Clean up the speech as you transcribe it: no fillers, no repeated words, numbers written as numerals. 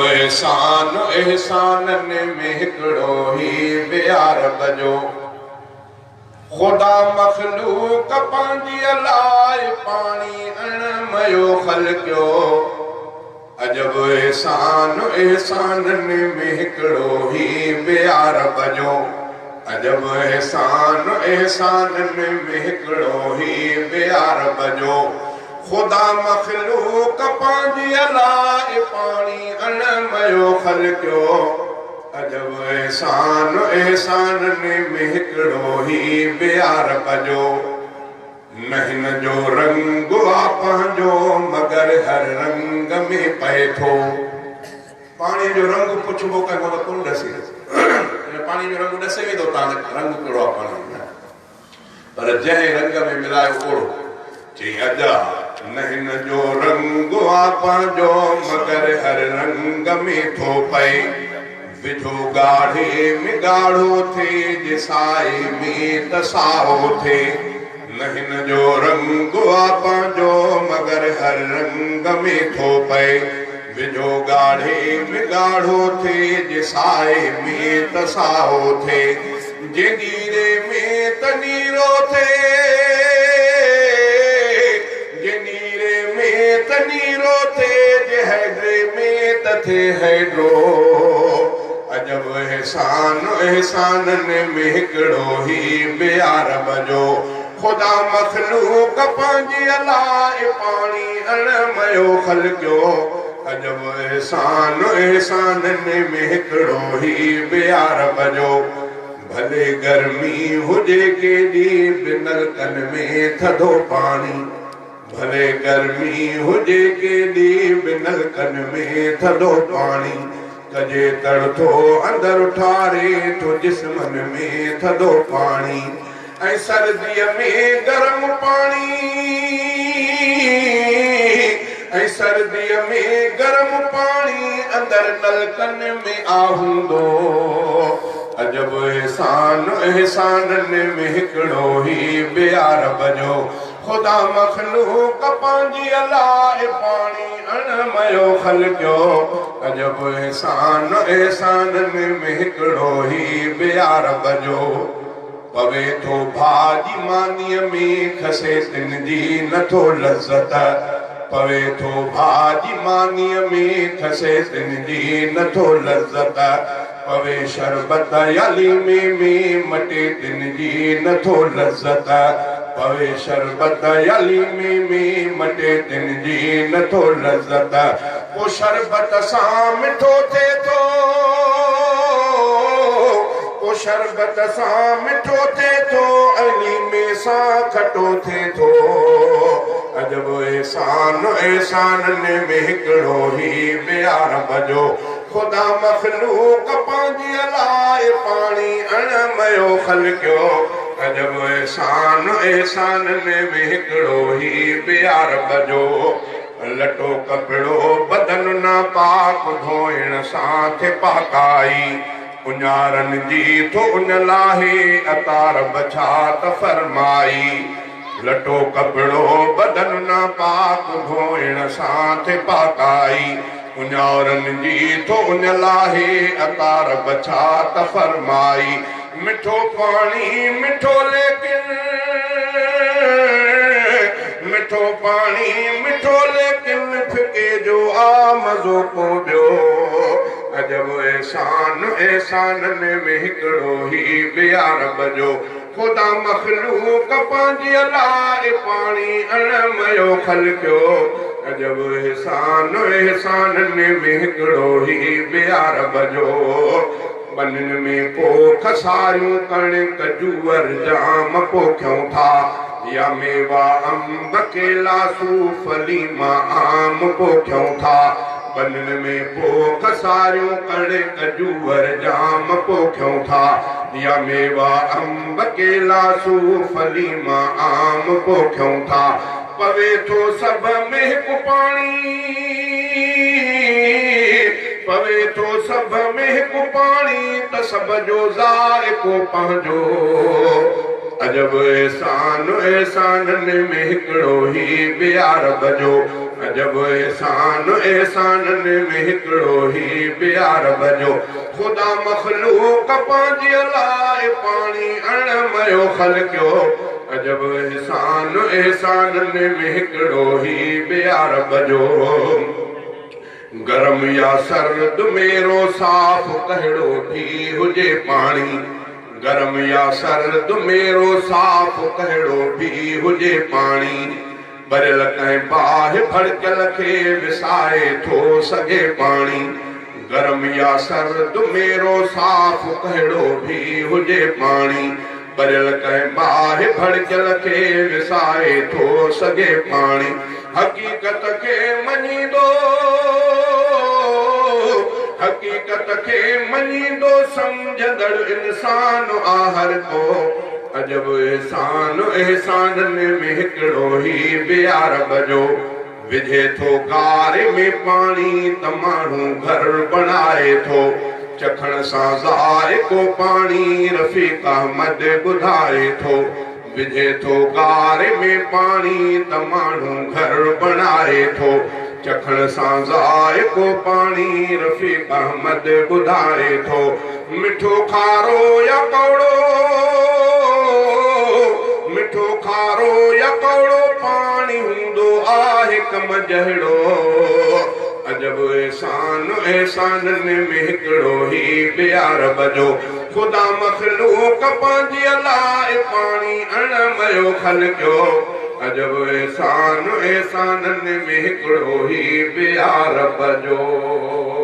एहसान एहसानन में हिकड़ो ही प्यार बजो खुदा मखलूक पांजी लाए पानी अणमयो खलक्यो अजब एहसान एहसानन में हिकड़ो ही प्यार बजो अजब एहसान एहसानन में हिकड़ो ही प्यार बजो खुदा मखलूक पांजी लाए पानी अणमयो खलक्यो अजब एहसान एहसानन में हिकड़ो ही प्यार बजो नहिन जो रंग आ पंहिंजो मगर हर रंग में पए थो पानी जो रंग पुछबो कंहिं को कोन ॾसी पानी जो रंग ॾसे वेंदो तव्हां रंग कहिड़ो आहे पाणी पर जंहिं रंग में मिलायो ओड़ो चई अजा नहिन जो रंग आ पंहिंजो मगर हर रंग में थो पए विझो गाढ़े में गाढ़ो थे जिसाए में तसाओ थे नहिन जो रंग आ पंहिंजो मगर हर रंग में थो पए विझो गाढ़े में गाढ़ो थे जिसाए में तसाओ थे जे नीरे में तनीरो थे जे नीरे में तनीरो थे जे हैड्रे में तथे हैड्रो अजब एहसान एहसानन में हिकड़ो ही प्यार बजो खुदा मखलूक पांजी लाए पानी अणमयो खलक्यो अजब एहसान एहसानन में हिकड़ो ही प्यार बजो भले गर्मी हुजे केॾी बिनल कन में थधो पानी भले गर्मी हुजे केॾी बिनल कन में थधो पानी कजे तड़थो अंदर उठारे तो जिस्मन में थधो पानी ऐं सर्दीअ में गरम पानी ऐं सर्दीअ में गरम पानी अंदर नलकन में आहूंदो अजब एहसान एहसानन में हिकड़ो ही प्यार बजो खुदा मखलूक पांजी लाए पानी अणमयो खलक्यो अजब एहसान एहसानन में हिकड़ो ही प्यार बजो पवे थो भाॼी मानीअ में खसे तिन जी नथो लज़्ज़त पवे थो भाॼी मानीअ में खसे तिन जी नथो लज़्ज़त पवे शरबत यालीमे में मटे तिन जी नथो लज़्ज़त पवे शरबत यालीमे में मटे तिन जी नथो लज़्ज़त पोइ शरबत सां मिठो थिए थो पोइ शरबत सां मिठो थिए थो अलीमे सां खटो थिए थो अजब एहसान एहसानन में हिकड़ो ही प्यार बजो खुदा मखलूक पांजी लाए पानी अणमयो खलक्यो अजब एहसान एहसानन में हिकड़ो ही प्यार बजो लटो कपिड़ो बदन ना पाक धोइण सां थे पाकाई उञारन जी थो उन लाहे अतार बछात फरमाई लटो कपिड़ो बदन ना पाक धोइण सां थे पाकाई उञारन जी थो उन लाहे अतार बछात फरमाई मिठो पानी मिठो लेकिन मिठो पानी मिठो लेकिन फिके जो आ मज़ो को ॿियो अजब एहसान एहसानन में हिकड़ो ही प्यार बजो खुदा मखलूक पांजी लाए पानी अणमयो खलक्यो अजब एहसान एहसानन में हिकड़ो ही प्यार बजो बनन में पोख सारियूं कणिक जूअर जाम पोखियूं था या मेवा अंब केला सूफली मां आम पोखियूं था बनन में पोख सारियूं कणिक जूअर जाम पोखियूं था या मेवा अंब केला सूफली मां आम पोखियूं था पवे थो सभ में हिकु पाणी पवे थो सभ में हिकु पाणी त सभ जो ज़ाइको पंहिंजो अजब एहसान एहसानन में हिकड़ो ही प्यार बजो अजब एहसान एहसानन में हिकिड़ो ही ॿिया रब जो ख़ुदा मख़लूक पंहिंजी लाइ पाणी अणमयो ख़लक़ियो अजब एहसान एहसानन में हिकिड़ो ही ॿिया रब जो गरम या सर्द मेरो साफ़ कहिड़ो भी हुजे पाणी गरम या सर्द मेरो साफ़ कहिड़ो भी हुजे पाणी भरियल कंहिं बाहि भड़कियल खे विसाए थो सघे पाणी गरम या सर्द मेरो साफ़ कहिड़ो भी हुजे पाणी भरियल कंहिं बाहि भड़कियल खे विसाए थो सघे पाणी हक़ीक़त खे मञींदो हक़ीक़त खे मञींदो सम्झंदड़ इंसान आहर को अजब एहसान एहसानन में हिकिड़ो ही ॿिया रब जो विझे थो गारे में पाणी त माण्हू घर बणाए थो चखण सां ज़ाइको पाणी रफ़ीक अहमद ॿुधाए थो विझे थो गारे में पाणी त माण्हू घर बणाए थो चखण सां ज़ाइको पाणी रफ़ीक अहमद ॿुधाए थो मिठो खारो या कौड़ो मिठो खारो या कौड़ो पाणी हूंदो आहे कम जहिड़ो अजब एहसान एहसानन में हिकिड़ो ही ॿिया रब जो ख़ुदा मख़लूक पंहिंजी लाइ पाणी अणमयो ख़लक़ियो अजब एहसान एहसानन में हिकिड़ो ही ॿिया रब जो